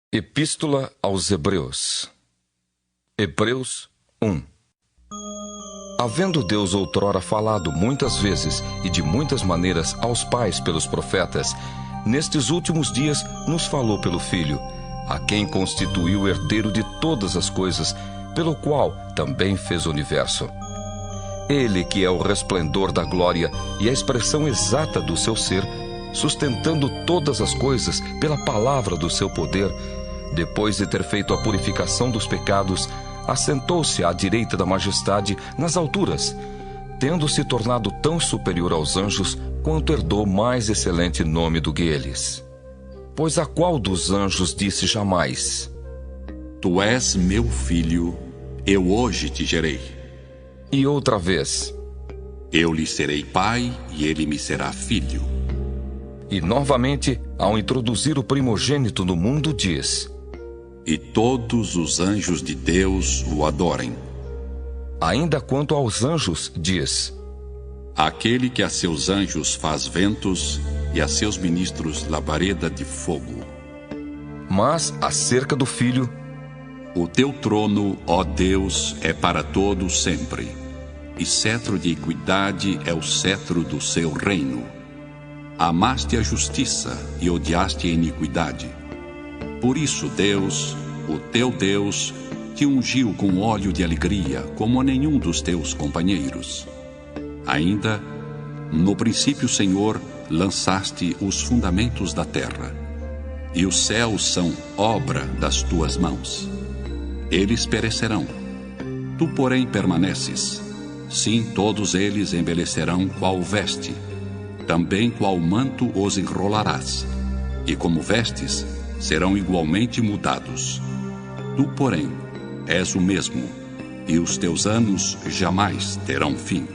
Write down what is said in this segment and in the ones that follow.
Epístola aos Hebreus. Hebreus 1. Havendo Deus outrora falado muitas vezes e de muitas maneiras aos pais pelos profetas, nestes últimos dias nos falou pelo Filho, a quem constituiu herdeiro de todas as coisas, pelo qual também fez o universo. Ele que é o resplendor da glória e a expressão exata do seu ser, sustentando todas as coisas pela palavra do seu poder, depois de ter feito a purificação dos pecados, assentou-se à direita da majestade nas alturas, tendo se tornado tão superior aos anjos quanto herdou mais excelente nome do que eles. Pois a qual dos anjos disse jamais: Tu és meu filho, eu hoje te gerei. E outra vez: Eu lhe serei pai e ele me será filho. E novamente, ao introduzir o primogênito no mundo, diz: E todos os anjos de Deus o adorem. Ainda quanto aos anjos, diz: Aquele que a seus anjos faz ventos e a seus ministros labareda de fogo. Mas, acerca do Filho: O teu trono, ó Deus, é para todo sempre, e cetro de equidade é o cetro do seu reino. Amaste a justiça e odiaste a iniquidade. Por isso Deus, o teu Deus, te ungiu com óleo de alegria, como a nenhum dos teus companheiros. Ainda, no princípio, Senhor, lançaste os fundamentos da terra, e os céus são obra das tuas mãos. Eles perecerão, tu, porém, permaneces. Sim, todos eles envelhecerão qual veste, também qual manto os enrolarás, e como vestes, serão igualmente mudados. Tu, porém, és o mesmo, e os teus anos jamais terão fim.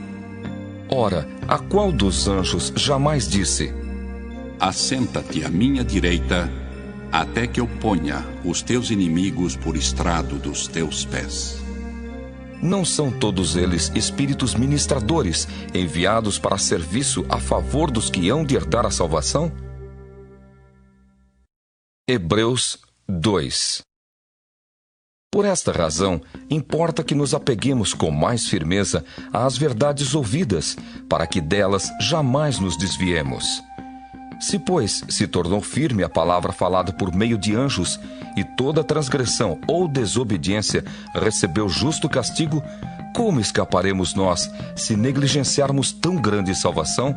Ora, a qual dos anjos jamais disse: Assenta-te à minha direita, até que eu ponha os teus inimigos por estrado dos teus pés. Não são todos eles espíritos ministradores, enviados para serviço a favor dos que hão de herdar a salvação? Hebreus 2. Por esta razão, importa que nos apeguemos com mais firmeza às verdades ouvidas, para que delas jamais nos desviemos. Se, pois, se tornou firme a palavra falada por meio de anjos, e toda transgressão ou desobediência recebeu justo castigo, como escaparemos nós, se negligenciarmos tão grande salvação?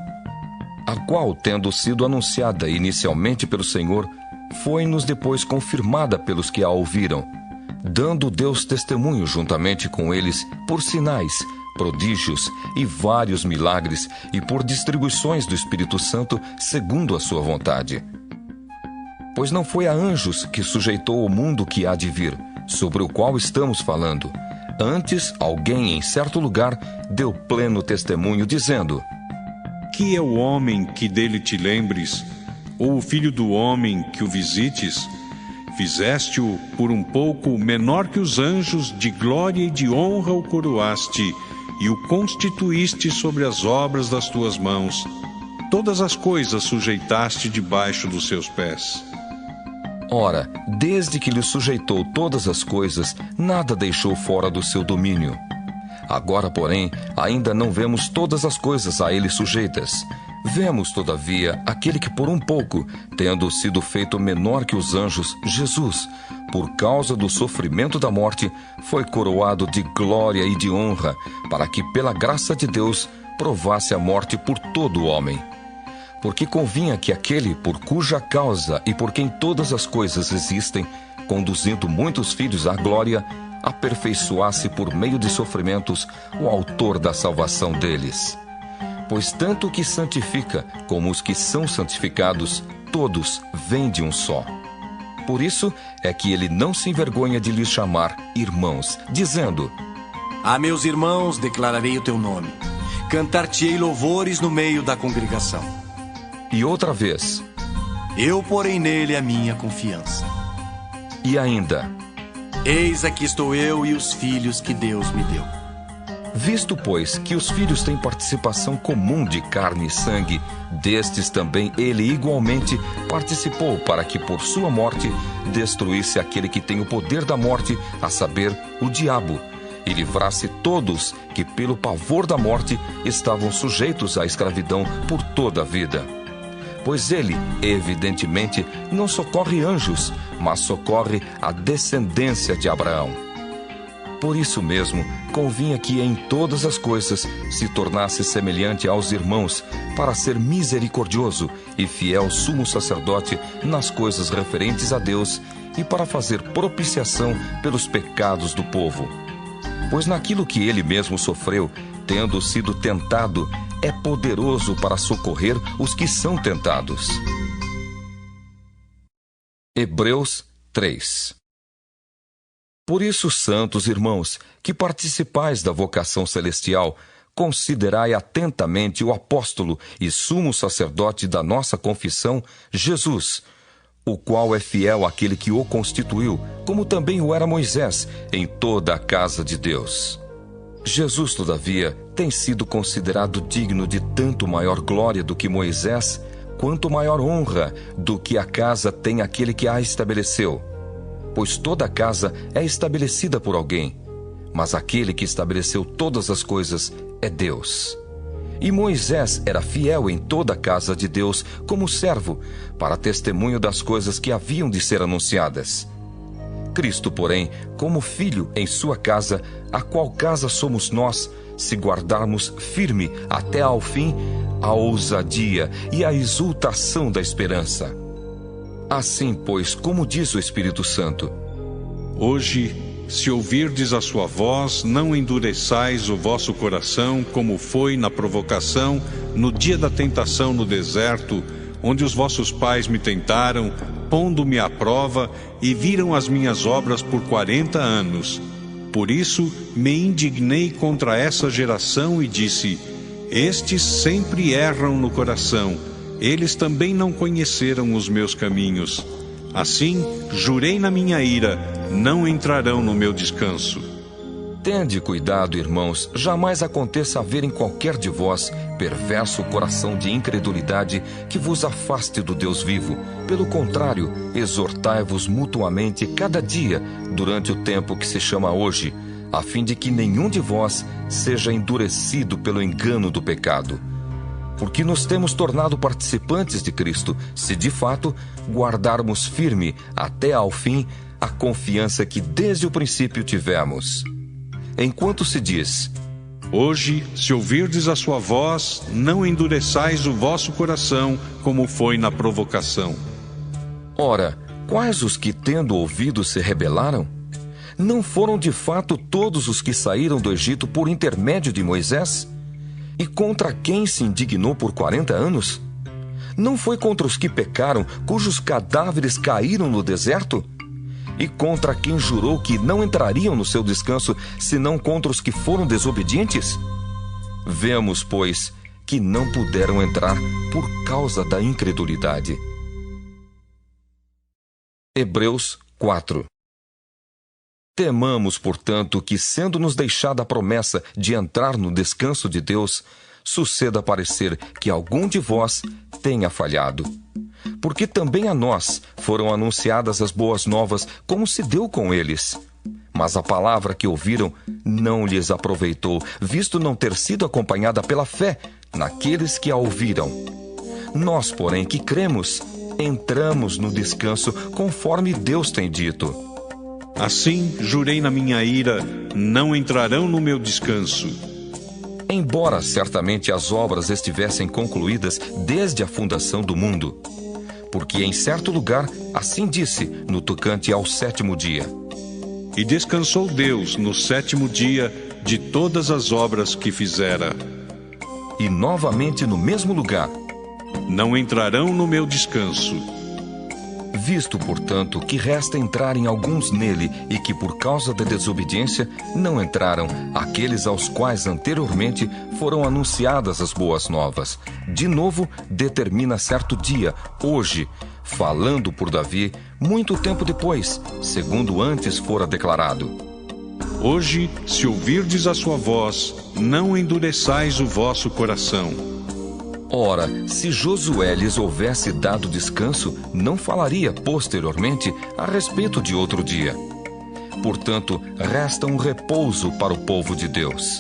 A qual, tendo sido anunciada inicialmente pelo Senhor, foi-nos depois confirmada pelos que a ouviram, dando Deus testemunho juntamente com eles por sinais, prodígios e vários milagres, e por distribuições do Espírito Santo segundo a sua vontade. Pois não foi a anjos que sujeitou o mundo que há de vir, sobre o qual estamos falando. Antes, alguém em certo lugar deu pleno testemunho, dizendo: Que é o homem que dele te lembres, ou o filho do homem que o visites? Fizeste-o por um pouco menor que os anjos, de glória e de honra o coroaste, e o constituíste sobre as obras das tuas mãos. Todas as coisas sujeitaste debaixo dos seus pés. Ora, desde que lhe sujeitou todas as coisas, nada deixou fora do seu domínio. Agora, porém, ainda não vemos todas as coisas a ele sujeitas. Vemos, todavia, aquele que por um pouco, tendo sido feito menor que os anjos, Jesus, por causa do sofrimento da morte, foi coroado de glória e de honra, para que, pela graça de Deus, provasse a morte por todo o homem. Porque convinha que aquele por cuja causa e por quem todas as coisas existem, conduzindo muitos filhos à glória, aperfeiçoasse por meio de sofrimentos o autor da salvação deles. Pois tanto o que santifica como os que são santificados, todos vêm de um só. Por isso é que ele não se envergonha de lhes chamar irmãos, dizendo: A meus irmãos declararei o teu nome, cantar-te-ei louvores no meio da congregação. E outra vez: Eu porei nele a minha confiança. E ainda: Eis aqui estou eu e os filhos que Deus me deu. Visto, pois, que os filhos têm participação comum de carne e sangue, destes também ele igualmente participou, para que por sua morte destruísse aquele que tem o poder da morte, a saber, o diabo, e livrasse todos que pelo pavor da morte estavam sujeitos à escravidão por toda a vida. Pois ele, evidentemente, não socorre anjos, mas socorre a descendência de Abraão. Por isso mesmo, convinha que em todas as coisas se tornasse semelhante aos irmãos, para ser misericordioso e fiel sumo sacerdote nas coisas referentes a Deus e para fazer propiciação pelos pecados do povo. Pois naquilo que ele mesmo sofreu, tendo sido tentado, é poderoso para socorrer os que são tentados. Hebreus 3. Por isso, santos irmãos, que participais da vocação celestial, considerai atentamente o apóstolo e sumo sacerdote da nossa confissão, Jesus, o qual é fiel àquele que o constituiu, como também o era Moisés, em toda a casa de Deus. Jesus, todavia, tem sido considerado digno de tanto maior glória do que Moisés, quanto maior honra do que a casa tem aquele que a estabeleceu. Pois toda a casa é estabelecida por alguém, mas aquele que estabeleceu todas as coisas é Deus. E Moisés era fiel em toda a casa de Deus como servo, para testemunho das coisas que haviam de ser anunciadas. Cristo, porém, como filho em sua casa, a qual casa somos nós, se guardarmos firme até ao fim a ousadia e a exultação da esperança. Assim, pois, como diz o Espírito Santo: Hoje, se ouvirdes a sua voz, não endureçais o vosso coração, como foi na provocação, no dia da tentação no deserto, onde os vossos pais me tentaram, pondo-me à prova, e viram as minhas obras por 40 anos. Por isso, me indignei contra essa geração e disse: estes sempre erram no coração. Eles também não conheceram os meus caminhos. Assim, jurei na minha ira, não entrarão no meu descanso. Tende cuidado, irmãos, jamais aconteça haver em qualquer de vós perverso coração de incredulidade que vos afaste do Deus vivo. Pelo contrário, exortai-vos mutuamente cada dia, durante o tempo que se chama hoje, a fim de que nenhum de vós seja endurecido pelo engano do pecado. Porque nos temos tornado participantes de Cristo, se de fato guardarmos firme até ao fim a confiança que desde o princípio tivemos. Enquanto se diz: hoje, se ouvirdes a sua voz, não endureçais o vosso coração, como foi na provocação. Ora, quais os que, tendo ouvido, se rebelaram? Não foram de fato todos os que saíram do Egito por intermédio de Moisés? E contra quem se indignou por 40 anos? Não foi contra os que pecaram, cujos cadáveres caíram no deserto? E contra quem jurou que não entrariam no seu descanso, senão contra os que foram desobedientes? Vemos, pois, que não puderam entrar por causa da incredulidade. Hebreus 4. Temamos, portanto, que, sendo-nos deixada a promessa de entrar no descanso de Deus, suceda parecer que algum de vós tenha falhado. Porque também a nós foram anunciadas as boas novas, como se deu com eles. Mas a palavra que ouviram não lhes aproveitou, visto não ter sido acompanhada pela fé naqueles que a ouviram. Nós, porém, que cremos, entramos no descanso, conforme Deus tem dito. Assim, jurei na minha ira, não entrarão no meu descanso. Embora certamente as obras estivessem concluídas desde a fundação do mundo. Porque em certo lugar, assim disse, no tocante ao 7º dia: e descansou Deus no 7º dia de todas as obras que fizera. E novamente no mesmo lugar: não entrarão no meu descanso. Visto, portanto, que resta entrarem alguns nele e que por causa da desobediência não entraram aqueles aos quais anteriormente foram anunciadas as boas novas, de novo determina certo dia, hoje, falando por Davi, muito tempo depois, segundo antes fora declarado: Hoje, se ouvirdes a sua voz, não endureçais o vosso coração. Ora, se Josué lhes houvesse dado descanso, não falaria posteriormente a respeito de outro dia. Portanto, resta um repouso para o povo de Deus.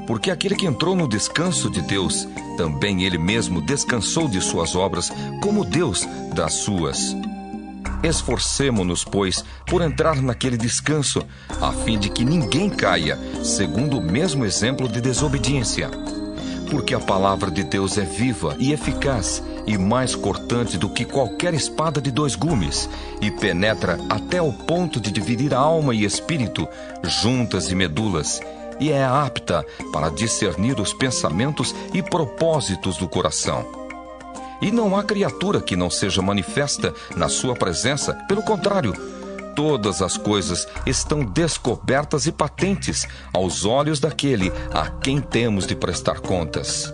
Porque aquele que entrou no descanso de Deus, também ele mesmo descansou de suas obras, como Deus das suas. Esforcemo-nos, pois, por entrar naquele descanso, a fim de que ninguém caia, segundo o mesmo exemplo de desobediência. Porque a palavra de Deus é viva e eficaz, e mais cortante do que qualquer espada de 2 gumes, e penetra até o ponto de dividir alma e espírito, juntas e medulas, e é apta para discernir os pensamentos e propósitos do coração. E não há criatura que não seja manifesta na sua presença, pelo contrário, todas as coisas estão descobertas e patentes aos olhos daquele a quem temos de prestar contas.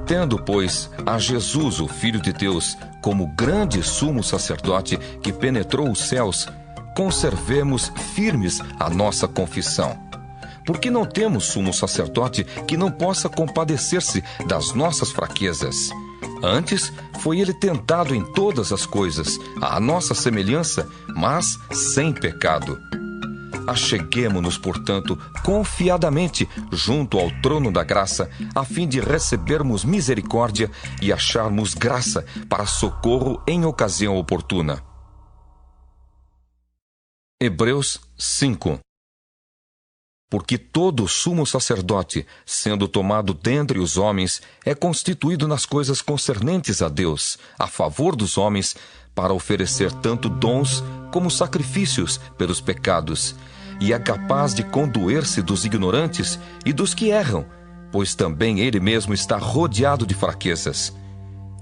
Tendo, pois, a Jesus, o Filho de Deus, como grande sumo sacerdote que penetrou os céus, conservemos firmes a nossa confissão. Porque não temos sumo sacerdote que não possa compadecer-se das nossas fraquezas. Antes, foi ele tentado em todas as coisas, à nossa semelhança, mas sem pecado. Acheguemo-nos, portanto, confiadamente junto ao trono da graça, a fim de recebermos misericórdia e acharmos graça para socorro em ocasião oportuna. Hebreus 5. Porque todo sumo sacerdote, sendo tomado dentre os homens, é constituído nas coisas concernentes a Deus, a favor dos homens, para oferecer tanto dons como sacrifícios pelos pecados, e é capaz de condoer-se dos ignorantes e dos que erram, pois também ele mesmo está rodeado de fraquezas.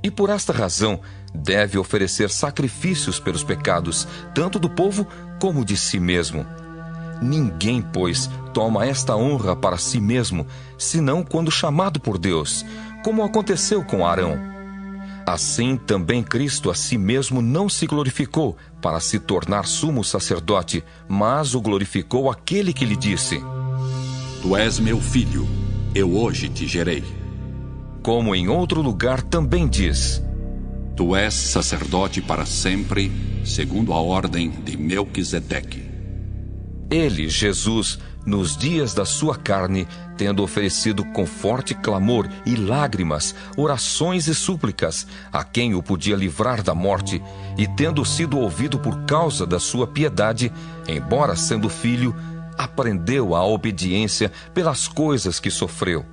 E por esta razão deve oferecer sacrifícios pelos pecados, tanto do povo como de si mesmo. Ninguém, pois, toma esta honra para si mesmo, senão quando chamado por Deus, como aconteceu com Arão. Assim também Cristo a si mesmo não se glorificou para se tornar sumo sacerdote, mas o glorificou aquele que lhe disse: Tu és meu filho, eu hoje te gerei. Como em outro lugar também diz: Tu és sacerdote para sempre, segundo a ordem de Melquisedeque. Ele, Jesus, nos dias da sua carne, tendo oferecido com forte clamor e lágrimas, orações e súplicas, a quem o podia livrar da morte, e tendo sido ouvido por causa da sua piedade, embora sendo filho, aprendeu a obediência pelas coisas que sofreu.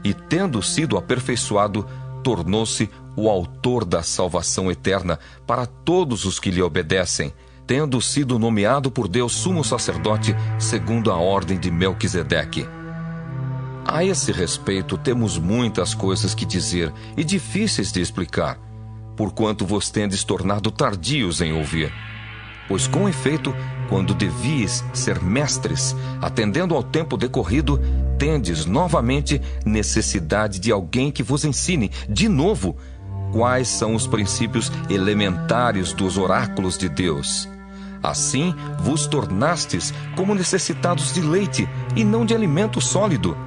E tendo sido aperfeiçoado, tornou-se o autor da salvação eterna para todos os que lhe obedecem, tendo sido nomeado por Deus sumo sacerdote segundo a ordem de Melquisedeque. A esse respeito temos muitas coisas que dizer e difíceis de explicar, porquanto vos tendes tornado tardios em ouvir. Pois com efeito, quando devíeis ser mestres, atendendo ao tempo decorrido, tendes novamente necessidade de alguém que vos ensine de novo quais são os princípios elementares dos oráculos de Deus. Assim vos tornastes como necessitados de leite e não de alimento sólido.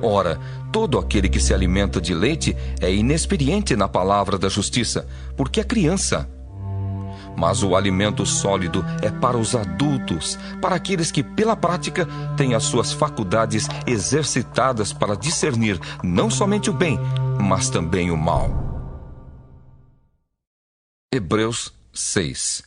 Ora, todo aquele que se alimenta de leite é inexperiente na palavra da justiça, porque é criança. Mas o alimento sólido é para os adultos, para aqueles que, pela prática, têm as suas faculdades exercitadas para discernir não somente o bem, mas também o mal. Hebreus 6.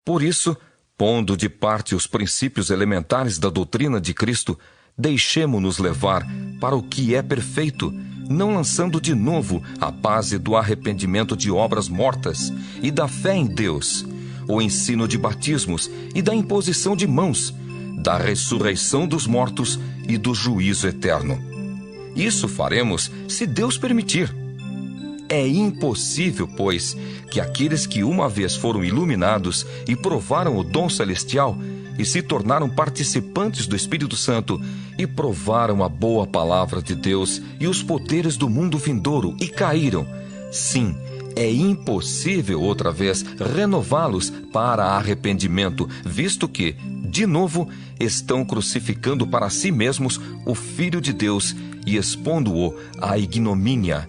Por isso, pondo de parte os princípios elementares da doutrina de Cristo, deixemo-nos levar para o que é perfeito, não lançando de novo a base do arrependimento de obras mortas e da fé em Deus, o ensino de batismos e da imposição de mãos, da ressurreição dos mortos e do juízo eterno. Isso faremos se Deus permitir. É impossível, pois, que aqueles que uma vez foram iluminados e provaram o dom celestial e se tornaram participantes do Espírito Santo e provaram a boa palavra de Deus e os poderes do mundo vindouro e caíram. Sim, é impossível outra vez renová-los para arrependimento, visto que, de novo, estão crucificando para si mesmos o Filho de Deus e expondo-o à ignomínia.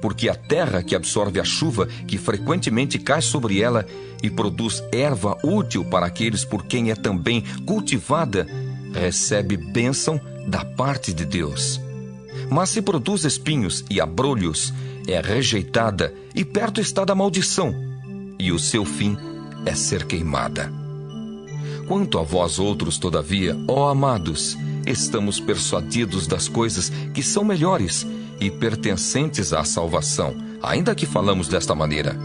Porque a terra que absorve a chuva que frequentemente cai sobre ela e produz erva útil para aqueles por quem é também cultivada, recebe bênção da parte de Deus. Mas se produz espinhos e abrolhos, é rejeitada e perto está da maldição, e o seu fim é ser queimada. Quanto a vós outros, todavia, ó amados, estamos persuadidos das coisas que são melhores e pertencentes à salvação, ainda que falamos desta maneira.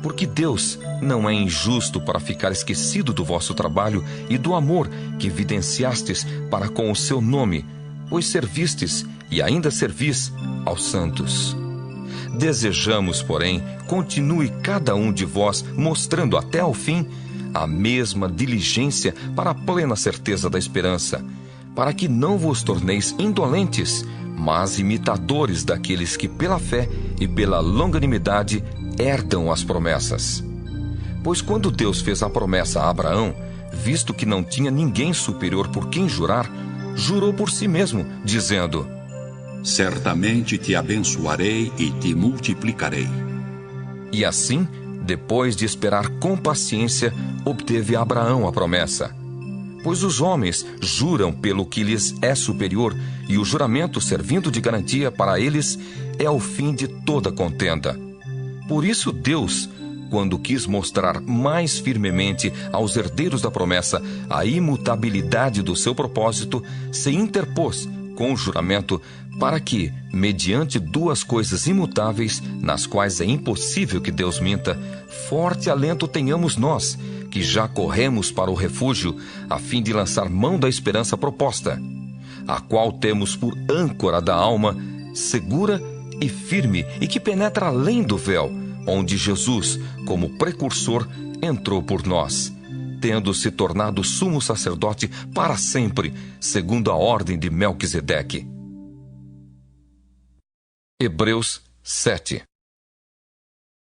Porque Deus não é injusto para ficar esquecido do vosso trabalho e do amor que evidenciastes para com o seu nome, pois servistes e ainda servis aos santos. Desejamos, porém, continue cada um de vós mostrando até ao fim a mesma diligência para a plena certeza da esperança, para que não vos torneis indolentes, mas imitadores daqueles que pela fé e pela longanimidade herdam as promessas. Pois quando Deus fez a promessa a Abraão, visto que não tinha ninguém superior por quem jurar, jurou por si mesmo, dizendo: certamente te abençoarei e te multiplicarei. E assim, depois de esperar com paciência, obteve Abraão a promessa. Pois os homens juram pelo que lhes é superior, e o juramento, servindo de garantia para eles, é o fim de toda contenda. Por isso Deus, quando quis mostrar mais firmemente aos herdeiros da promessa a imutabilidade do seu propósito, se interpôs com o juramento para que, mediante duas coisas imutáveis, nas quais é impossível que Deus minta, forte alento tenhamos nós, que já corremos para o refúgio, a fim de lançar mão da esperança proposta, a qual temos por âncora da alma, segura e firme, e que penetra além do véu, onde Jesus, como precursor, entrou por nós, tendo se tornado sumo sacerdote para sempre, segundo a ordem de Melquisedeque. Hebreus 7.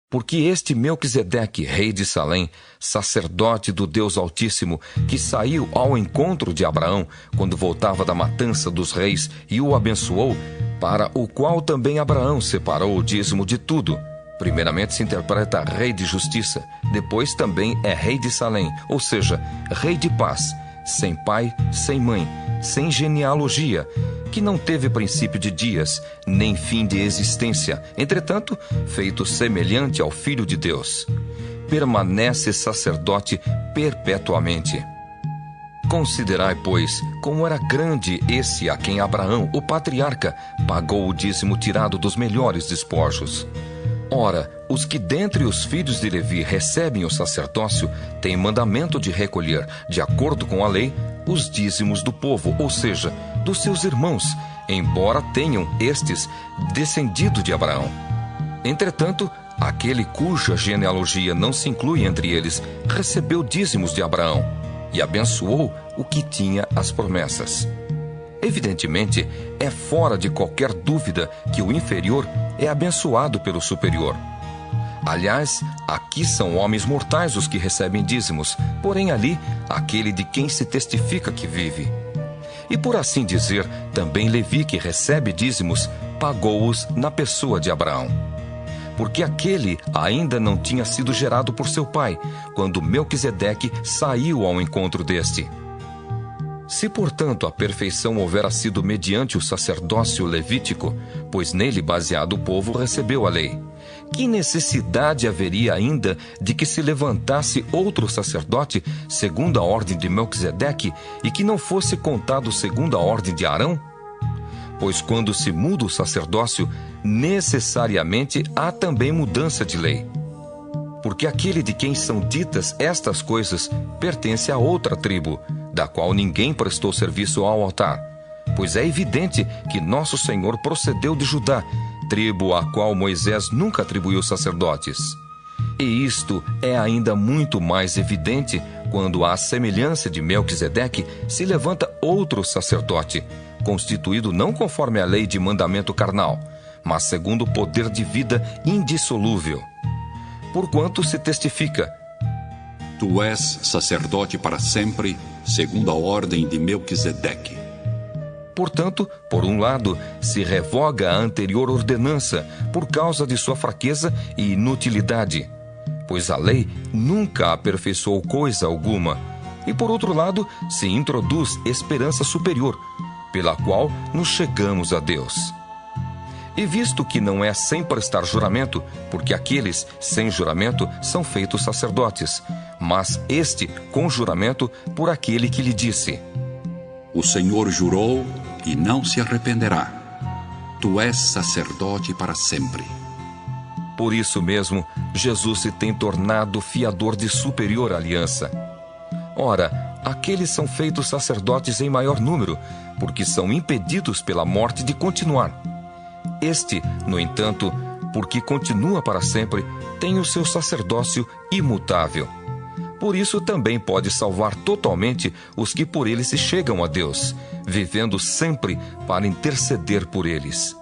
Porque este Melquisedeque, rei de Salém, sacerdote do Deus Altíssimo, que saiu ao encontro de Abraão quando voltava da matança dos reis e o abençoou, para o qual também Abraão separou o dízimo de tudo. Primeiramente se interpreta rei de justiça, depois também é rei de Salém, ou seja, rei de paz, sem pai, sem mãe, sem genealogia, que não teve princípio de dias, nem fim de existência, entretanto, feito semelhante ao Filho de Deus. Permanece sacerdote perpetuamente. Considerai, pois, como era grande esse a quem Abraão, o patriarca, pagou o dízimo tirado dos melhores despojos. Ora, os que dentre os filhos de Levi recebem o sacerdócio têm mandamento de recolher, de acordo com a lei, os dízimos do povo, ou seja, dos seus irmãos, embora tenham estes descendido de Abraão. Entretanto, aquele cuja genealogia não se inclui entre eles, recebeu dízimos de Abraão e abençoou o que tinha as promessas. Evidentemente, é fora de qualquer dúvida que o inferior é abençoado pelo superior. Aliás, aqui são homens mortais os que recebem dízimos, porém ali, aquele de quem se testifica que vive. E por assim dizer, também Levi, que recebe dízimos, pagou-os na pessoa de Abraão. Porque aquele ainda não tinha sido gerado por seu pai, quando Melquisedeque saiu ao encontro deste. Se, portanto, a perfeição houvera sido mediante o sacerdócio levítico, pois nele baseado o povo recebeu a lei, que necessidade haveria ainda de que se levantasse outro sacerdote segundo a ordem de Melquisedeque e que não fosse contado segundo a ordem de Arão? Pois quando se muda o sacerdócio, necessariamente há também mudança de lei. Porque aquele de quem são ditas estas coisas pertence a outra tribo, da qual ninguém prestou serviço ao altar, pois é evidente que nosso Senhor procedeu de Judá, tribo à qual Moisés nunca atribuiu sacerdotes. E isto é ainda muito mais evidente quando, à semelhança de Melquisedeque, se levanta outro sacerdote, constituído não conforme a lei de mandamento carnal, mas segundo o poder de vida indissolúvel. Porquanto se testifica: Tu és sacerdote para sempre, segundo a ordem de Melquisedeque. Portanto, por um lado, se revoga a anterior ordenança por causa de sua fraqueza e inutilidade, pois a lei nunca aperfeiçoou coisa alguma. E por outro lado, se introduz esperança superior, pela qual nos chegamos a Deus. E visto que não é sem prestar juramento, porque aqueles sem juramento são feitos sacerdotes, mas este com juramento por aquele que lhe disse: O Senhor jurou e não se arrependerá. Tu és sacerdote para sempre. Por isso mesmo, Jesus se tem tornado fiador de superior aliança. Ora, aqueles são feitos sacerdotes em maior número, porque são impedidos pela morte de continuar. Este, no entanto, porque continua para sempre, tem o seu sacerdócio imutável. Por isso também pode salvar totalmente os que por ele se chegam a Deus, vivendo sempre para interceder por eles.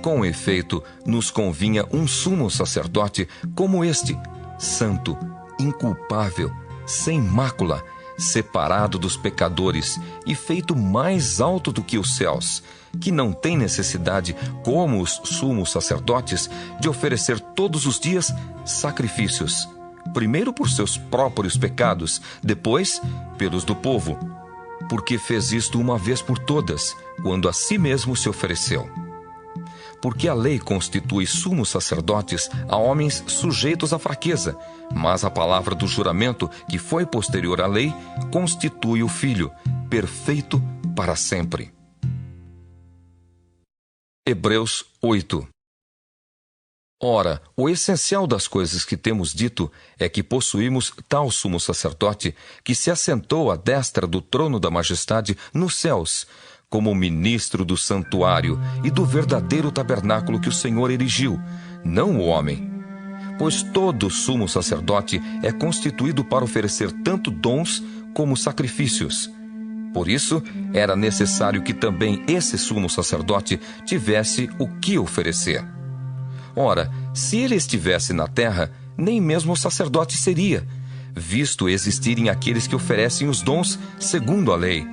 Com efeito, nos convinha um sumo sacerdote como este, santo, inculpável, sem mácula, separado dos pecadores e feito mais alto do que os céus, que não tem necessidade, como os sumos sacerdotes, de oferecer todos os dias sacrifícios, primeiro por seus próprios pecados, depois pelos do povo, porque fez isto uma vez por todas, quando a si mesmo se ofereceu. Porque a lei constitui sumos sacerdotes a homens sujeitos à fraqueza, mas a palavra do juramento, que foi posterior à lei, constitui o Filho, perfeito para sempre. Hebreus 8. Ora, o essencial das coisas que temos dito é que possuímos tal sumo sacerdote que se assentou à destra do trono da majestade nos céus, como ministro do santuário e do verdadeiro tabernáculo que o Senhor erigiu, não o homem. Pois todo sumo sacerdote é constituído para oferecer tanto dons como sacrifícios. Por isso, era necessário que também esse sumo sacerdote tivesse o que oferecer. Ora, se ele estivesse na terra, nem mesmo sacerdote seria, visto existirem aqueles que oferecem os dons segundo a lei,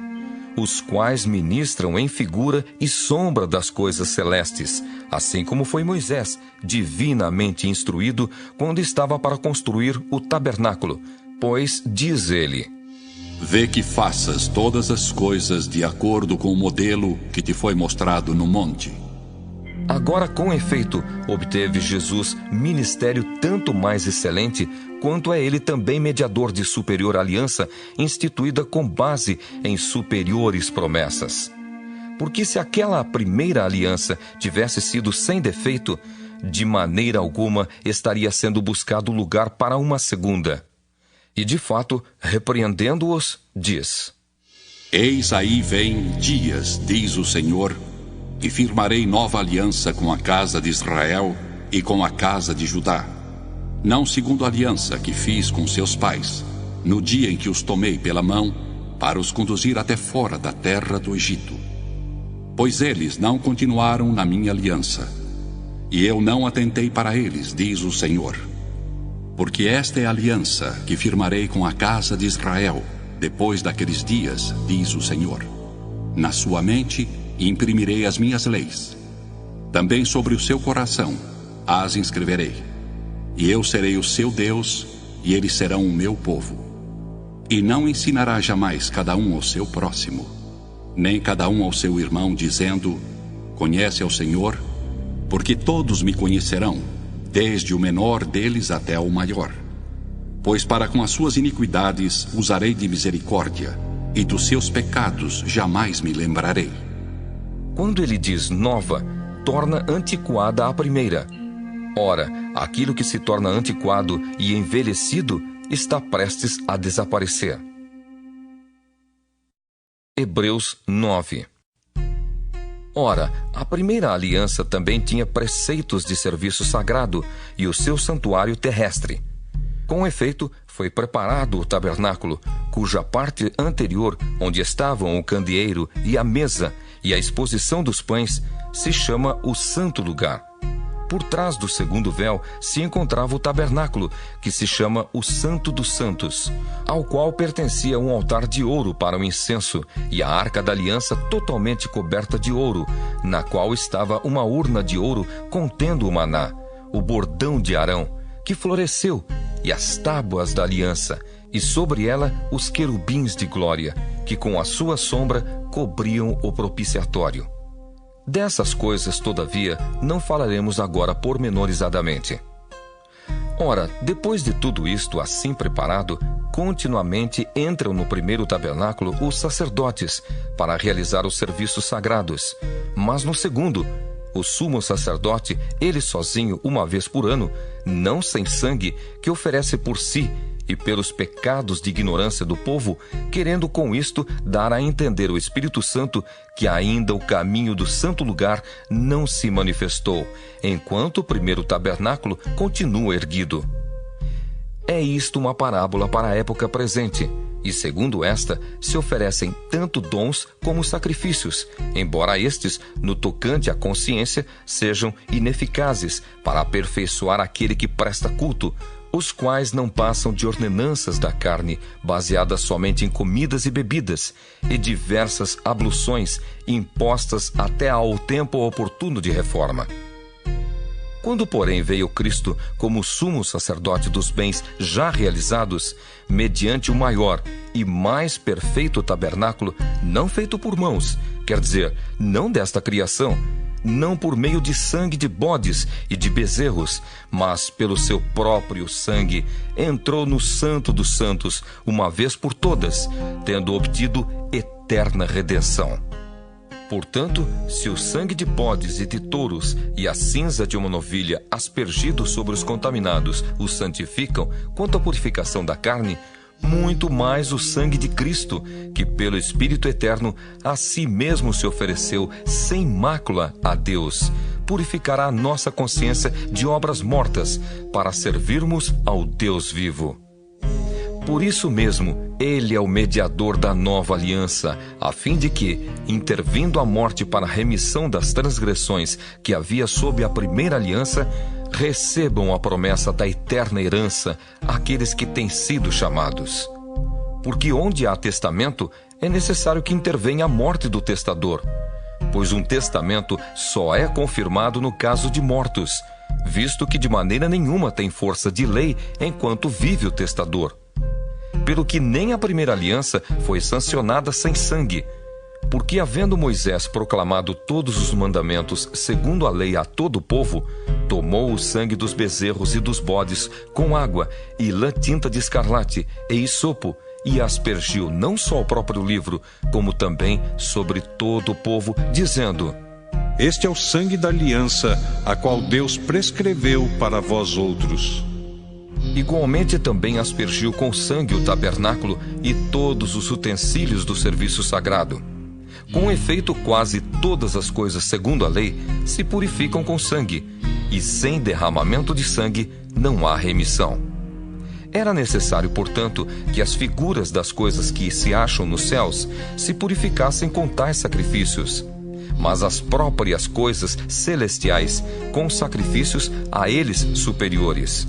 os quais ministram em figura e sombra das coisas celestes, assim como foi Moisés, divinamente instruído, quando estava para construir o tabernáculo. Pois, diz ele: Vê que faças todas as coisas de acordo com o modelo que te foi mostrado no monte. Agora, com efeito, obteve Jesus ministério tanto mais excelente, quanto é ele também mediador de superior aliança, instituída com base em superiores promessas. Porque se aquela primeira aliança tivesse sido sem defeito, de maneira alguma estaria sendo buscado lugar para uma segunda. E de fato, repreendendo-os, diz: Eis aí vem dias, diz o Senhor, e firmarei nova aliança com a casa de Israel e com a casa de Judá, não segundo a aliança que fiz com seus pais, no dia em que os tomei pela mão, para os conduzir até fora da terra do Egito. Pois eles não continuaram na minha aliança, e eu não atentei para eles, diz o Senhor. Porque esta é a aliança que firmarei com a casa de Israel, depois daqueles dias, diz o Senhor. Na sua mente imprimirei as minhas leis. Também sobre o seu coração as inscreverei. E eu serei o seu Deus, e eles serão o meu povo. E não ensinará jamais cada um ao seu próximo, nem cada um ao seu irmão, dizendo: Conhece ao Senhor, porque todos me conhecerão, desde o menor deles até o maior. Pois para com as suas iniquidades usarei de misericórdia, e dos seus pecados jamais me lembrarei. Quando ele diz nova, torna antiquada a primeira. Ora, aquilo que se torna antiquado e envelhecido está prestes a desaparecer. Hebreus 9. Ora, a primeira aliança também tinha preceitos de serviço sagrado e o seu santuário terrestre. Com efeito, foi preparado o tabernáculo, cuja parte anterior, onde estavam o candeeiro e a mesa e a exposição dos pães, se chama o Santo Lugar. Por trás do segundo véu se encontrava o tabernáculo, que se chama o Santo dos Santos, ao qual pertencia um altar de ouro para o incenso e a arca da aliança totalmente coberta de ouro, na qual estava uma urna de ouro contendo o maná, o bordão de Arão, que floresceu, e as tábuas da aliança, e sobre ela os querubins de glória, que com a sua sombra cobriam o propiciatório. Dessas coisas, todavia, não falaremos agora pormenorizadamente. Ora, depois de tudo isto assim preparado, continuamente entram no primeiro tabernáculo os sacerdotes, para realizar os serviços sagrados. Mas no segundo, o sumo sacerdote, ele sozinho, uma vez por ano, não sem sangue, que oferece por si e pelos pecados de ignorância do povo, querendo com isto dar a entender o Espírito Santo que ainda o caminho do santo lugar não se manifestou, enquanto o primeiro tabernáculo continua erguido. É isto uma parábola para a época presente, e segundo esta, se oferecem tanto dons como sacrifícios, embora estes, no tocante à consciência, sejam ineficazes para aperfeiçoar aquele que presta culto, os quais não passam de ordenanças da carne, baseadas somente em comidas e bebidas, e diversas abluções impostas até ao tempo oportuno de reforma. Quando, porém, veio Cristo como sumo sacerdote dos bens já realizados, mediante o maior e mais perfeito tabernáculo, não feito por mãos, quer dizer, não desta criação, não por meio de sangue de bodes e de bezerros, mas pelo seu próprio sangue, entrou no Santo dos Santos, uma vez por todas, tendo obtido eterna redenção. Portanto, se o sangue de bodes e de touros e a cinza de uma novilha aspergidos sobre os contaminados os santificam quanto à purificação da carne, muito mais o sangue de Cristo, que pelo Espírito Eterno a si mesmo se ofereceu sem mácula a Deus, purificará a nossa consciência de obras mortas, para servirmos ao Deus vivo. Por isso mesmo, ele é o mediador da nova aliança, a fim de que, intervindo a morte para a remissão das transgressões que havia sob a primeira aliança, recebam a promessa da eterna herança aqueles que têm sido chamados. Porque onde há testamento, é necessário que intervenha a morte do testador, pois um testamento só é confirmado no caso de mortos, visto que de maneira nenhuma tem força de lei enquanto vive o testador. Pelo que nem a primeira aliança foi sancionada sem sangue, porque havendo Moisés proclamado todos os mandamentos segundo a lei a todo o povo, tomou o sangue dos bezerros e dos bodes com água e lã tinta de escarlate e hisopo, e aspergiu não só o próprio livro, como também sobre todo o povo, dizendo: Este é o sangue da aliança, a qual Deus prescreveu para vós outros. Igualmente também aspergiu com sangue o tabernáculo e todos os utensílios do serviço sagrado. Com efeito, quase todas as coisas segundo a lei se purificam com sangue, e sem derramamento de sangue não há remissão. Era necessário, portanto, que as figuras das coisas que se acham nos céus se purificassem com tais sacrifícios, mas as próprias coisas celestiais com sacrifícios a eles superiores.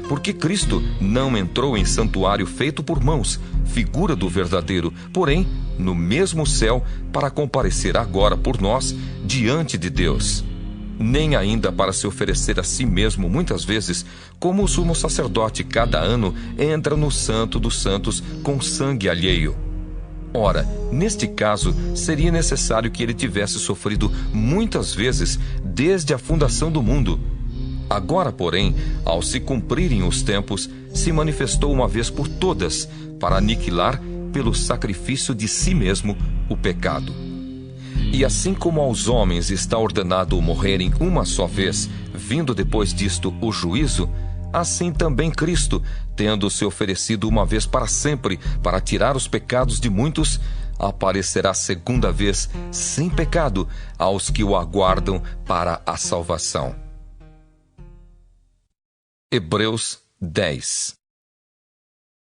Porque Cristo não entrou em santuário feito por mãos, figura do verdadeiro, porém, no mesmo céu, para comparecer agora por nós diante de Deus. Nem ainda para se oferecer a si mesmo muitas vezes, como o sumo sacerdote cada ano entra no Santo dos Santos com sangue alheio. Ora, neste caso, seria necessário que ele tivesse sofrido muitas vezes desde a fundação do mundo. Agora, porém, ao se cumprirem os tempos, se manifestou uma vez por todas, para aniquilar, pelo sacrifício de si mesmo, o pecado. E assim como aos homens está ordenado morrerem uma só vez, vindo depois disto o juízo, assim também Cristo, tendo se oferecido uma vez para sempre, para tirar os pecados de muitos, aparecerá segunda vez, sem pecado, aos que o aguardam para a salvação. Hebreus 10.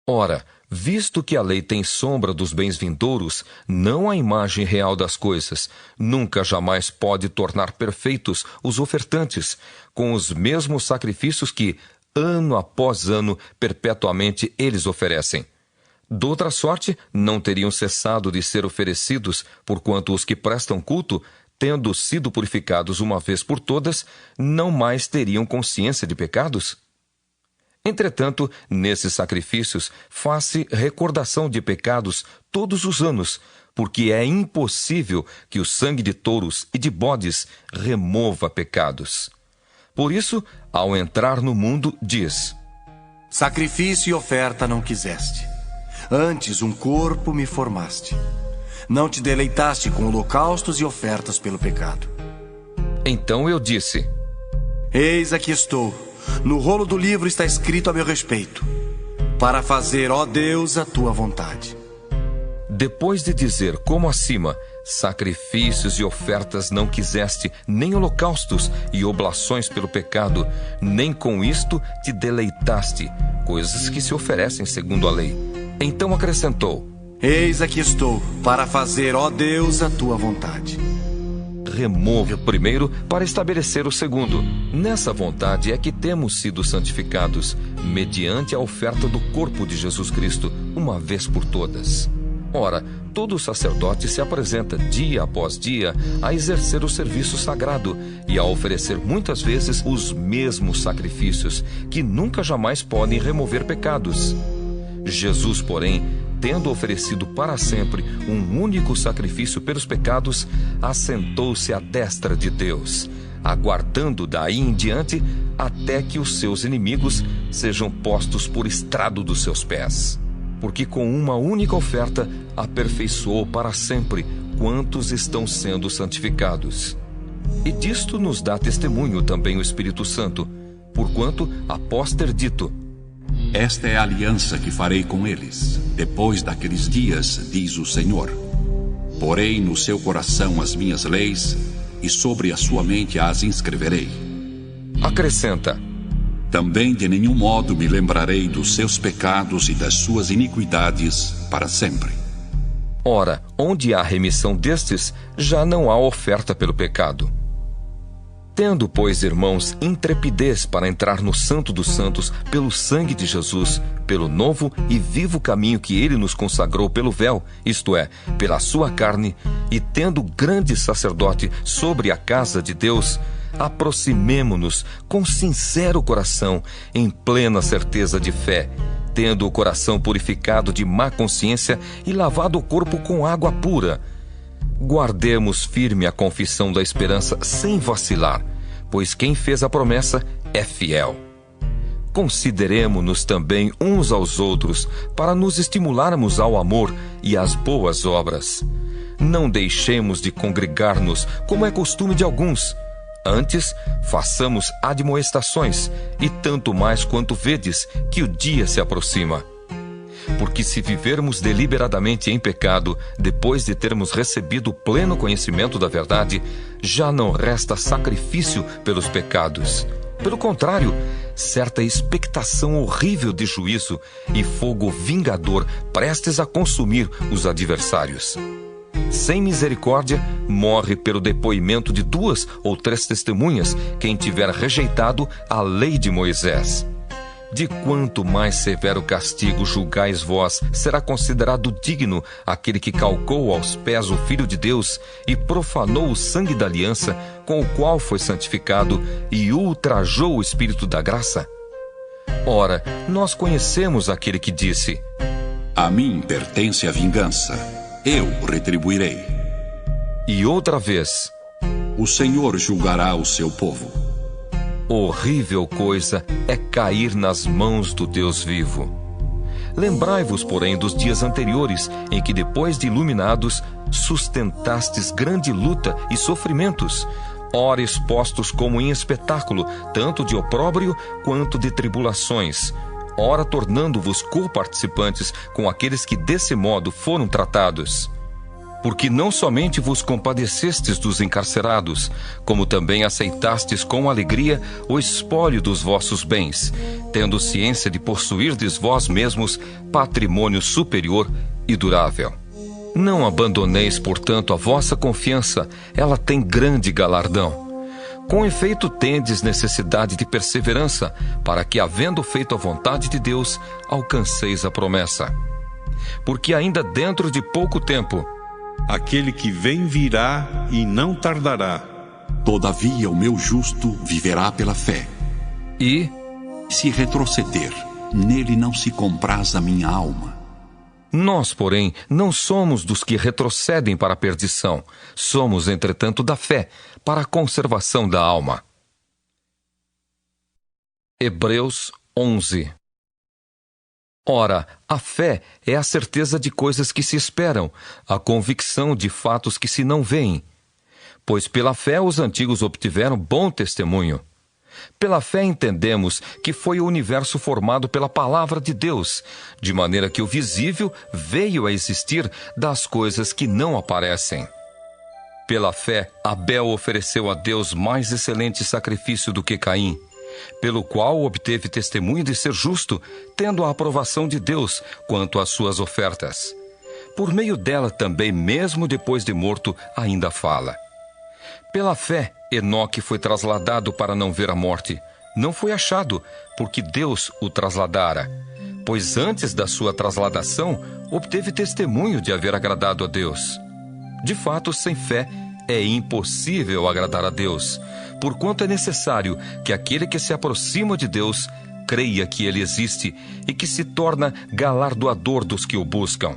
Ora, visto que a lei tem sombra dos bens vindouros, não a imagem real das coisas, nunca jamais pode tornar perfeitos os ofertantes, com os mesmos sacrifícios que, ano após ano, perpetuamente eles oferecem. Doutra sorte, não teriam cessado de ser oferecidos, porquanto os que prestam culto, tendo sido purificados uma vez por todas, não mais teriam consciência de pecados? Entretanto, nesses sacrifícios, faz-se recordação de pecados todos os anos, porque é impossível que o sangue de touros e de bodes remova pecados. Por isso, ao entrar no mundo, diz: Sacrifício e oferta não quiseste, antes um corpo me formaste. Não te deleitaste com holocaustos e ofertas pelo pecado. Então eu disse: Eis aqui estou. No rolo do livro está escrito a meu respeito, para fazer, ó Deus, a tua vontade. Depois de dizer, como acima, sacrifícios e ofertas não quiseste, nem holocaustos e oblações pelo pecado, nem com isto te deleitaste, coisas que se oferecem segundo a lei. Então acrescentou: Eis aqui estou, para fazer, ó Deus, a tua vontade. Remove o primeiro para estabelecer o segundo. Nessa vontade é que temos sido santificados, mediante a oferta do corpo de Jesus Cristo, uma vez por todas. Ora, todo sacerdote se apresenta dia após dia a exercer o serviço sagrado e a oferecer muitas vezes os mesmos sacrifícios, que nunca jamais podem remover pecados. Jesus, porém, tendo oferecido para sempre um único sacrifício pelos pecados, assentou-se à destra de Deus, aguardando daí em diante até que os seus inimigos sejam postos por estrado dos seus pés. Porque com uma única oferta aperfeiçoou para sempre quantos estão sendo santificados. E disto nos dá testemunho também o Espírito Santo, porquanto, após ter dito: Esta é a aliança que farei com eles, depois daqueles dias, diz o Senhor. Porei no seu coração as minhas leis, e sobre a sua mente as inscreverei. Acrescenta: Também de nenhum modo me lembrarei dos seus pecados e das suas iniquidades para sempre. Ora, onde há remissão destes, já não há oferta pelo pecado. Tendo, pois, irmãos, intrepidez para entrar no Santo dos Santos pelo sangue de Jesus, pelo novo e vivo caminho que ele nos consagrou pelo véu, isto é, pela sua carne, e tendo grande sacerdote sobre a casa de Deus, aproximemo-nos com sincero coração, em plena certeza de fé, tendo o coração purificado de má consciência e lavado o corpo com água pura. Guardemos firme a confissão da esperança sem vacilar, pois quem fez a promessa é fiel. Consideremo-nos também uns aos outros para nos estimularmos ao amor e às boas obras. Não deixemos de congregar-nos, como é costume de alguns. Antes, façamos admoestações, e tanto mais quanto vedes que o dia se aproxima. Porque se vivermos deliberadamente em pecado, depois de termos recebido o pleno conhecimento da verdade, já não resta sacrifício pelos pecados. Pelo contrário, certa expectação horrível de juízo e fogo vingador prestes a consumir os adversários. Sem misericórdia, morre pelo depoimento de 2 ou 3 testemunhas quem tiver rejeitado a lei de Moisés. De quanto mais severo castigo julgais vós, será considerado digno aquele que calcou aos pés o Filho de Deus e profanou o sangue da aliança com o qual foi santificado e ultrajou o Espírito da graça? Ora, nós conhecemos aquele que disse: A mim pertence a vingança, eu retribuirei. E outra vez: O Senhor julgará o seu povo. Horrível coisa é cair nas mãos do Deus vivo. Lembrai-vos, porém, dos dias anteriores, em que, depois de iluminados, sustentastes grande luta e sofrimentos, ora expostos como em espetáculo, tanto de opróbrio quanto de tribulações, ora tornando-vos co-participantes com aqueles que desse modo foram tratados. Porque não somente vos compadecestes dos encarcerados, como também aceitastes com alegria o espólio dos vossos bens, tendo ciência de possuirdes vós mesmos patrimônio superior e durável. Não abandoneis, portanto, a vossa confiança, ela tem grande galardão. Com efeito, tendes necessidade de perseverança, para que, havendo feito a vontade de Deus, alcanceis a promessa. Porque ainda dentro de pouco tempo, aquele que vem virá e não tardará. Todavia o meu justo viverá pela fé. E, se retroceder, nele não se compraz a minha alma. Nós, porém, não somos dos que retrocedem para a perdição. Somos, entretanto, da fé, para a conservação da alma. Hebreus 11. Ora, a fé é a certeza de coisas que se esperam, a convicção de fatos que se não veem. Pois pela fé os antigos obtiveram bom testemunho. Pela fé entendemos que foi o universo formado pela palavra de Deus, de maneira que o visível veio a existir das coisas que não aparecem. Pela fé, Abel ofereceu a Deus mais excelente sacrifício do que Caim, pelo qual obteve testemunho de ser justo, tendo a aprovação de Deus quanto às suas ofertas. Por meio dela também, mesmo depois de morto, ainda fala. Pela fé, Enoque foi trasladado para não ver a morte. Não foi achado, porque Deus o trasladara. Pois antes da sua trasladação, obteve testemunho de haver agradado a Deus. De fato, sem fé, é impossível agradar a Deus, porquanto é necessário que aquele que se aproxima de Deus creia que Ele existe e que se torna galardoador dos que o buscam.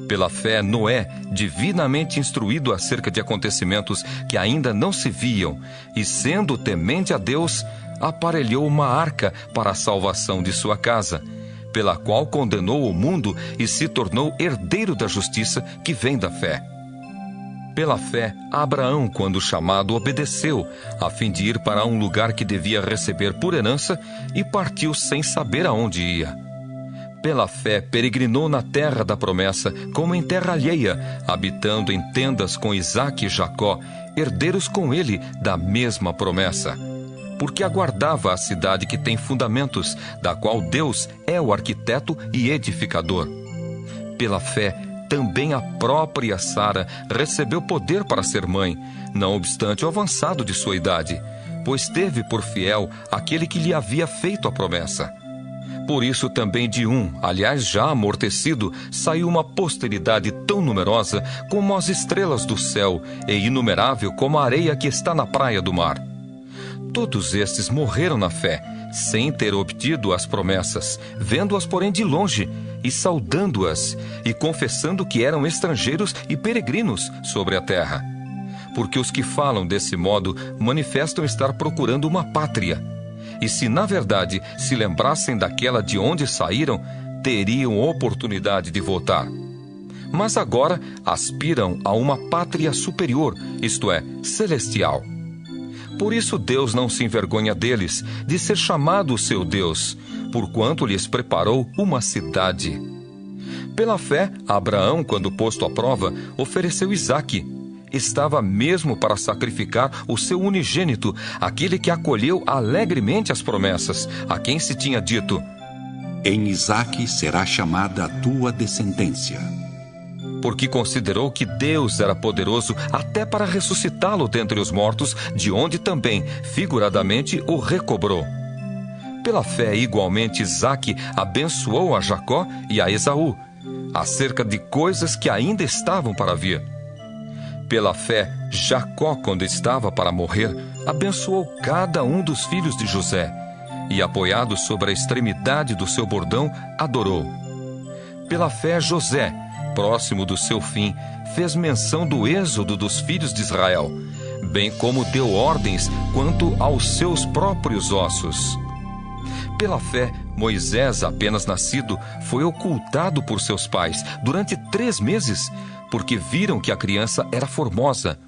Pela fé, Noé, divinamente instruído acerca de acontecimentos que ainda não se viam, e sendo temente a Deus, aparelhou uma arca para a salvação de sua casa, pela qual condenou o mundo e se tornou herdeiro da justiça que vem da fé. Pela fé, Abraão, quando chamado, obedeceu, a fim de ir para um lugar que devia receber por herança, e partiu sem saber aonde ia. Pela fé, peregrinou na terra da promessa, como em terra alheia, habitando em tendas com Isaque e Jacó, herdeiros com ele da mesma promessa. Porque aguardava a cidade que tem fundamentos, da qual Deus é o arquiteto e edificador. Pela fé, também a própria Sara recebeu poder para ser mãe, não obstante o avançado de sua idade, pois teve por fiel aquele que lhe havia feito a promessa. Por isso também de aliás já amortecido, saiu uma posteridade tão numerosa como as estrelas do céu e inumerável como a areia que está na praia do mar. Todos estes morreram na fé, sem ter obtido as promessas, vendo-as porém de longe, e saudando-as, e confessando que eram estrangeiros e peregrinos sobre a terra. Porque os que falam desse modo manifestam estar procurando uma pátria. E se, na verdade, se lembrassem daquela de onde saíram, teriam oportunidade de voltar. Mas agora aspiram a uma pátria superior, isto é, celestial. Por isso Deus não se envergonha deles, de ser chamado seu Deus, porquanto lhes preparou uma cidade. Pela fé, Abraão, quando posto à prova, ofereceu Isaque. Estava mesmo para sacrificar o seu unigênito, aquele que acolheu alegremente as promessas, a quem se tinha dito: em Isaque será chamada a tua descendência. Porque considerou que Deus era poderoso até para ressuscitá-lo dentre os mortos, de onde também, figuradamente, o recobrou. Pela fé, igualmente, Isaque abençoou a Jacó e a Esaú, acerca de coisas que ainda estavam para vir. Pela fé, Jacó, quando estava para morrer, abençoou cada um dos filhos de José, e, apoiado sobre a extremidade do seu bordão, adorou. Pela fé, José, próximo do seu fim, fez menção do êxodo dos filhos de Israel, bem como deu ordens quanto aos seus próprios ossos. Pela fé, Moisés, apenas nascido, foi ocultado por seus pais durante 3 meses, porque viram que a criança era formosa.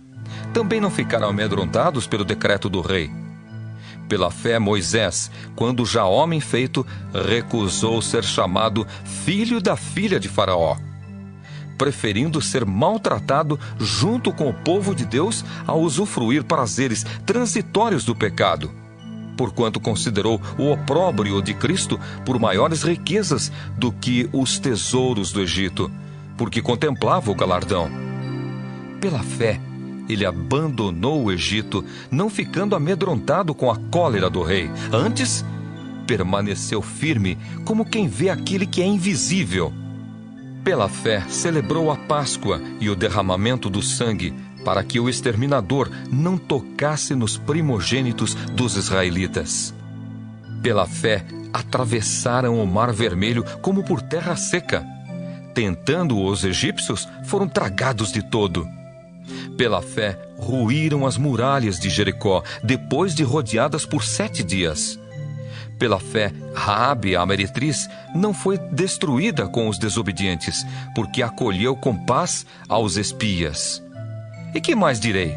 Também não ficaram amedrontados pelo decreto do rei. Pela fé, Moisés, quando já homem feito, recusou ser chamado filho da filha de Faraó. preferindo ser maltratado junto com o povo de Deus a usufruir prazeres transitórios do pecado, porquanto considerou o opróbrio de Cristo por maiores riquezas do que os tesouros do Egito, porque contemplava o galardão. Pela fé, ele abandonou o Egito, não ficando amedrontado com a cólera do rei. Antes, permaneceu firme, como quem vê aquele que é invisível. Pela fé, celebrou a Páscoa e o derramamento do sangue, para que o exterminador não tocasse nos primogênitos dos israelitas. Pela fé, atravessaram o Mar Vermelho como por terra seca. Tentando os egípcios, foram tragados de todo. Pela fé, ruíram as muralhas de Jericó, depois de rodeadas por 7 dias. Pela fé, Raabe, a meretriz, não foi destruída com os desobedientes, porque acolheu com paz aos espias. E que mais direi?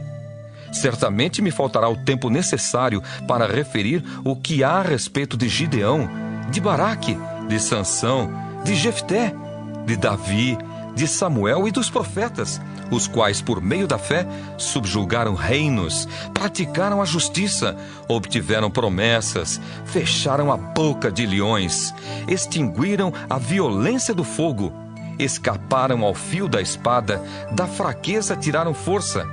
Certamente me faltará o tempo necessário para referir o que há a respeito de Gideão, de Baraque, de Sansão, de Jefté, de Davi, de Samuel e dos profetas, os quais, por meio da fé, subjugaram reinos, praticaram a justiça, obtiveram promessas, fecharam a boca de leões, extinguiram a violência do fogo, escaparam ao fio da espada, da fraqueza tiraram força,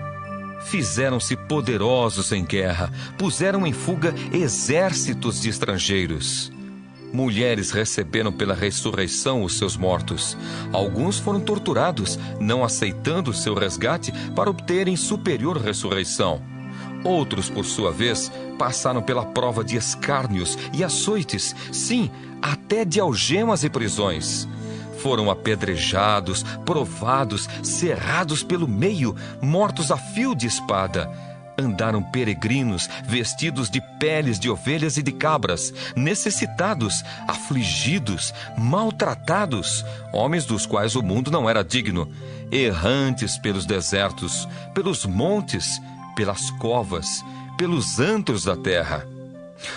fizeram-se poderosos em guerra, puseram em fuga exércitos de estrangeiros. Mulheres receberam pela ressurreição os seus mortos. Alguns foram torturados, não aceitando seu resgate para obterem superior ressurreição. Outros, por sua vez, passaram pela prova de escárnios e açoites, sim, até de algemas e prisões. Foram apedrejados, provados, cerrados pelo meio, mortos a fio de espada. Andaram peregrinos, vestidos de peles de ovelhas e de cabras, necessitados, afligidos, maltratados, homens dos quais o mundo não era digno, errantes pelos desertos, pelos montes, pelas covas, pelos antros da terra.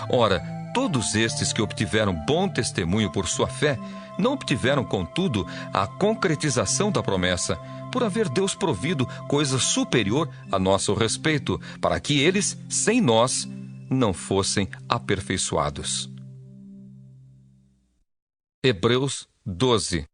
Ora, todos estes que obtiveram bom testemunho por sua fé, não obtiveram, contudo, a concretização da promessa, por haver Deus provido coisa superior a nosso respeito, para que eles, sem nós, não fossem aperfeiçoados. Hebreus 12.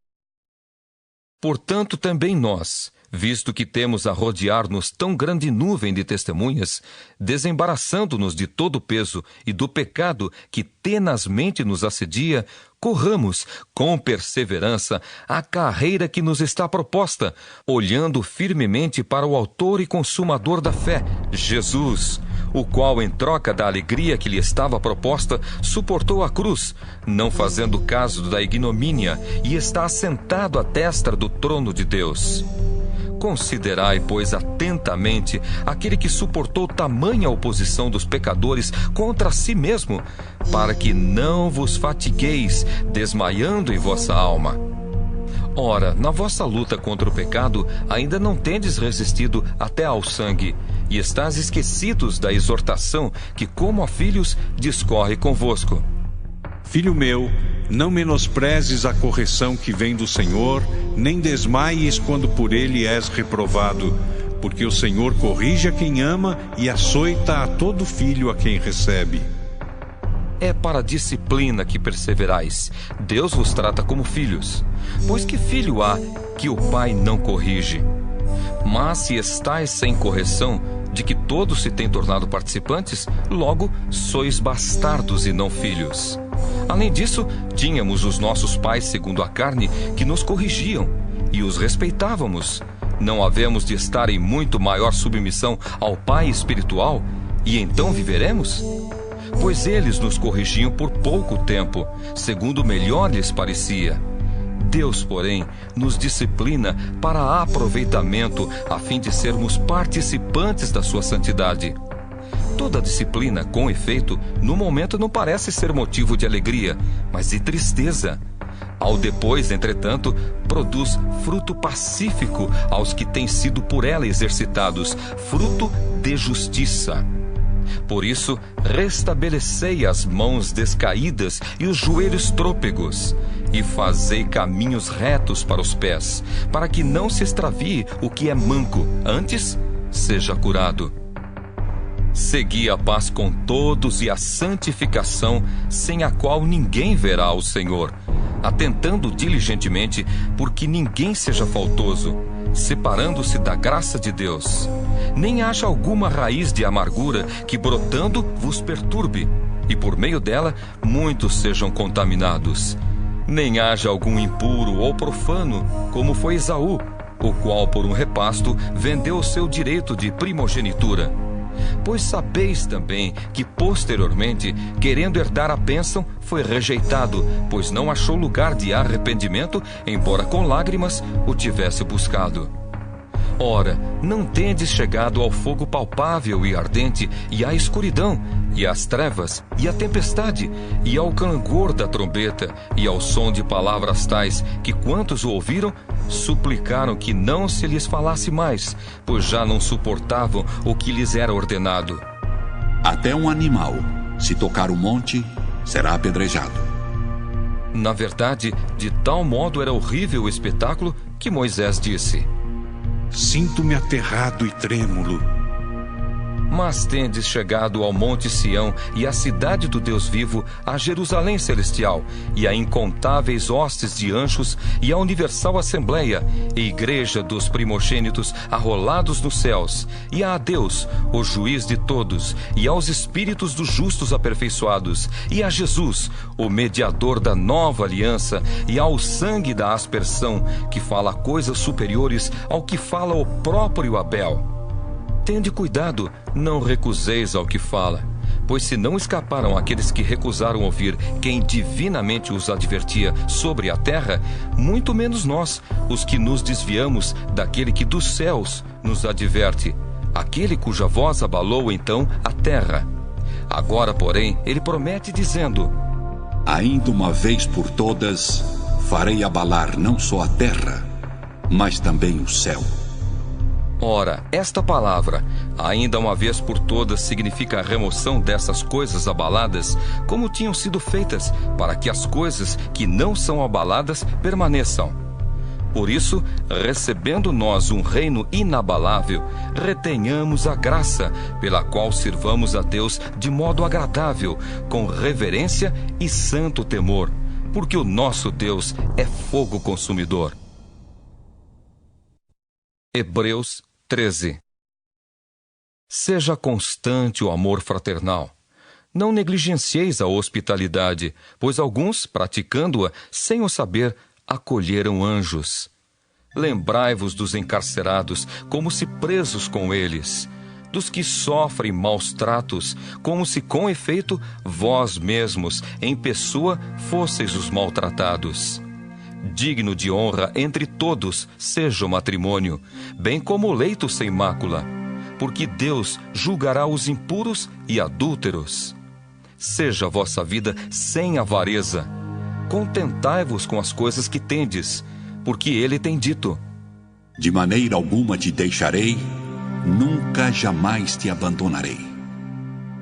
Portanto, também nós, visto que temos a rodear-nos tão grande nuvem de testemunhas, desembaraçando-nos de todo o peso e do pecado que tenazmente nos assedia, corramos com perseverança a carreira que nos está proposta, olhando firmemente para o autor e consumador da fé, Jesus, o qual, em troca da alegria que lhe estava proposta, suportou a cruz, não fazendo caso da ignomínia, e está assentado à destra do trono de Deus. Considerai, pois, atentamente aquele que suportou tamanha oposição dos pecadores contra si mesmo, para que não vos fatigueis, desmaiando em vossa alma. Ora, na vossa luta contra o pecado, ainda não tendes resistido até ao sangue, e estáis esquecidos da exortação que, como a filhos, discorre convosco. Filho meu, não menosprezes a correção que vem do Senhor, nem desmaies quando por ele és reprovado, porque o Senhor corrige a quem ama e açoita a todo filho a quem recebe. É para a disciplina que perseverais. Deus vos trata como filhos. Pois que filho há que o pai não corrige? Mas se estáis sem correção, de que todos se têm tornado participantes, logo sois bastardos e não filhos. Além disso, tínhamos os nossos pais segundo a carne que nos corrigiam, e os respeitávamos. Não havemos de estar em muito maior submissão ao Pai espiritual, e então viveremos? Pois eles nos corrigiam por pouco tempo, segundo melhor lhes parecia. Deus, porém, nos disciplina para aproveitamento, a fim de sermos participantes da sua santidade. Toda disciplina, com efeito, no momento não parece ser motivo de alegria, mas de tristeza. Ao depois, entretanto, produz fruto pacífico aos que têm sido por ela exercitados, fruto de justiça. Por isso, restabelecei as mãos descaídas e os joelhos trôpegos, e fazei caminhos retos para os pés, para que não se extravie o que é manco, antes seja curado. Segui a paz com todos e a santificação, sem a qual ninguém verá o Senhor, atentando diligentemente porque ninguém seja faltoso, separando-se da graça de Deus. Nem haja alguma raiz de amargura que brotando vos perturbe, e por meio dela muitos sejam contaminados. Nem haja algum impuro ou profano, como foi Esaú, o qual por um repasto vendeu o seu direito de primogenitura. Pois sabeis também que posteriormente, querendo herdar a bênção, foi rejeitado, pois não achou lugar de arrependimento, embora com lágrimas o tivesse buscado. Ora, não tendes chegado ao fogo palpável e ardente, e à escuridão, e às trevas, e à tempestade, e ao clangor da trombeta, e ao som de palavras tais, que quantos o ouviram, suplicaram que não se lhes falasse mais, pois já não suportavam o que lhes era ordenado. Até um animal, se tocar o monte, será apedrejado. Na verdade, de tal modo era horrível o espetáculo que Moisés disse: Sinto-me aterrado e trêmulo. Mas tendes chegado ao monte Sião e à cidade do Deus vivo, a Jerusalém celestial, e a incontáveis hostes de anjos, e a universal assembleia, e igreja dos primogênitos arrolados nos céus, e a Deus, o juiz de todos, e aos espíritos dos justos aperfeiçoados, e a Jesus, o mediador da nova aliança, e ao sangue da aspersão, que fala coisas superiores ao que fala o próprio Abel. Tende cuidado, não recuseis ao que fala, pois se não escaparam aqueles que recusaram ouvir quem divinamente os advertia sobre a terra, muito menos nós, os que nos desviamos daquele que dos céus nos adverte, aquele cuja voz abalou então a terra. Agora, porém, ele promete dizendo: Ainda uma vez por todas, farei abalar não só a terra, mas também o céu. Ora, esta palavra, ainda uma vez por todas, significa a remoção dessas coisas abaladas, como tinham sido feitas, para que as coisas que não são abaladas permaneçam. Por isso, recebendo nós um reino inabalável, retenhamos a graça, pela qual sirvamos a Deus de modo agradável, com reverência e santo temor, porque o nosso Deus é fogo consumidor. Hebreus 13. Seja constante o amor fraternal. Não negligencieis a hospitalidade, pois alguns, praticando-a sem o saber, acolheram anjos. Lembrai-vos dos encarcerados, como se presos com eles, dos que sofrem maus tratos, como se com efeito vós mesmos, em pessoa, fosseis os maltratados. Digno de honra entre todos seja o matrimônio, bem como o leito sem mácula, porque Deus julgará os impuros e adúlteros. Seja a vossa vida sem avareza. Contentai-vos com as coisas que tendes, porque ele tem dito: De maneira alguma te deixarei, nunca jamais te abandonarei.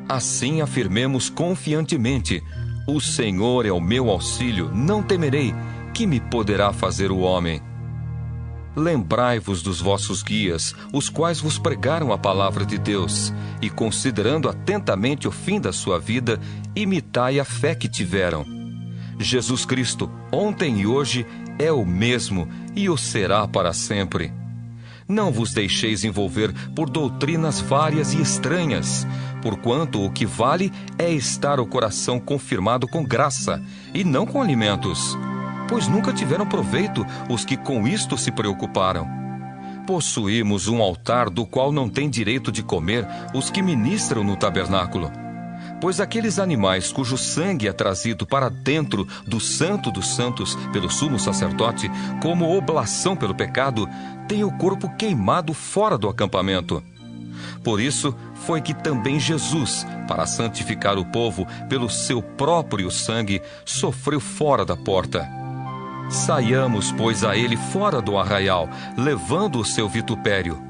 Assim afirmemos confiantemente: o Senhor é o meu auxílio, não temerei. Que me poderá fazer o homem? Lembrai-vos dos vossos guias, os quais vos pregaram a palavra de Deus, e considerando atentamente o fim da sua vida, imitai a fé que tiveram. Jesus Cristo, ontem e hoje, é o mesmo e o será para sempre. Não vos deixeis envolver por doutrinas várias e estranhas, porquanto o que vale é estar o coração confirmado com graça, e não com alimentos, pois nunca tiveram proveito os que com isto se preocuparam. Possuímos um altar do qual não têm direito de comer os que ministram no tabernáculo. Pois aqueles animais cujo sangue é trazido para dentro do Santo dos Santos pelo sumo sacerdote, como oblação pelo pecado, têm o corpo queimado fora do acampamento. Por isso foi que também Jesus, para santificar o povo pelo seu próprio sangue, sofreu fora da porta. Saiamos, pois, a ele fora do arraial, levando o seu vitupério.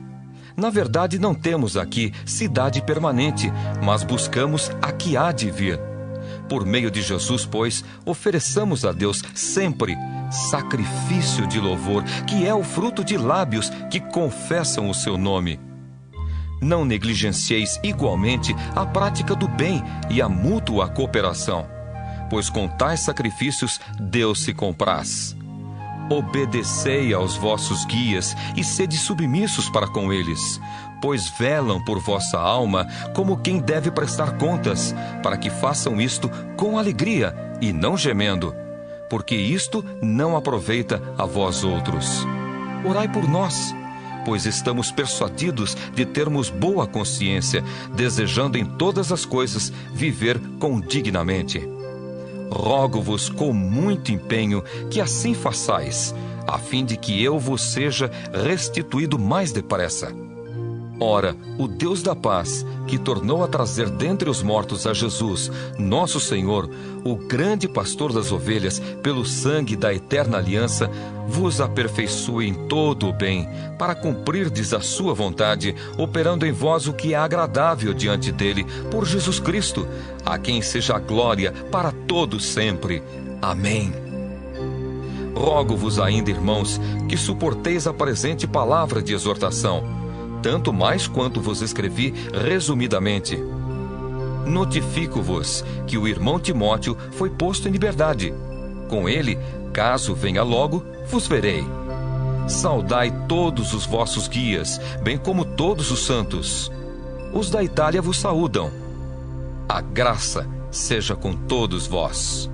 Na verdade, não temos aqui cidade permanente, mas buscamos a que há de vir. Por meio de Jesus, pois, ofereçamos a Deus sempre sacrifício de louvor, que é o fruto de lábios que confessam o seu nome. Não negligencieis igualmente a prática do bem e a mútua cooperação, pois com tais sacrifícios Deus se compraz. Obedecei aos vossos guias e sede submissos para com eles, pois velam por vossa alma como quem deve prestar contas, para que façam isto com alegria e não gemendo, porque isto não aproveita a vós outros. Orai por nós, pois estamos persuadidos de termos boa consciência, desejando em todas as coisas viver condignamente. Rogo-vos com muito empenho que assim façais, a fim de que eu vos seja restituído mais depressa. Ora, o Deus da paz, que tornou a trazer dentre os mortos a Jesus, nosso Senhor, o grande pastor das ovelhas, pelo sangue da eterna aliança, vos aperfeiçoe em todo o bem, para cumprirdes a sua vontade, operando em vós o que é agradável diante dele, por Jesus Cristo, a quem seja a glória para todos sempre. Amém. Rogo-vos ainda, irmãos, que suporteis a presente palavra de exortação, tanto mais quanto vos escrevi resumidamente. Notifico-vos que o irmão Timóteo foi posto em liberdade. Com ele, caso venha logo, vos verei. Saudai todos os vossos guias, bem como todos os santos. Os da Itália vos saúdam. A graça seja com todos vós.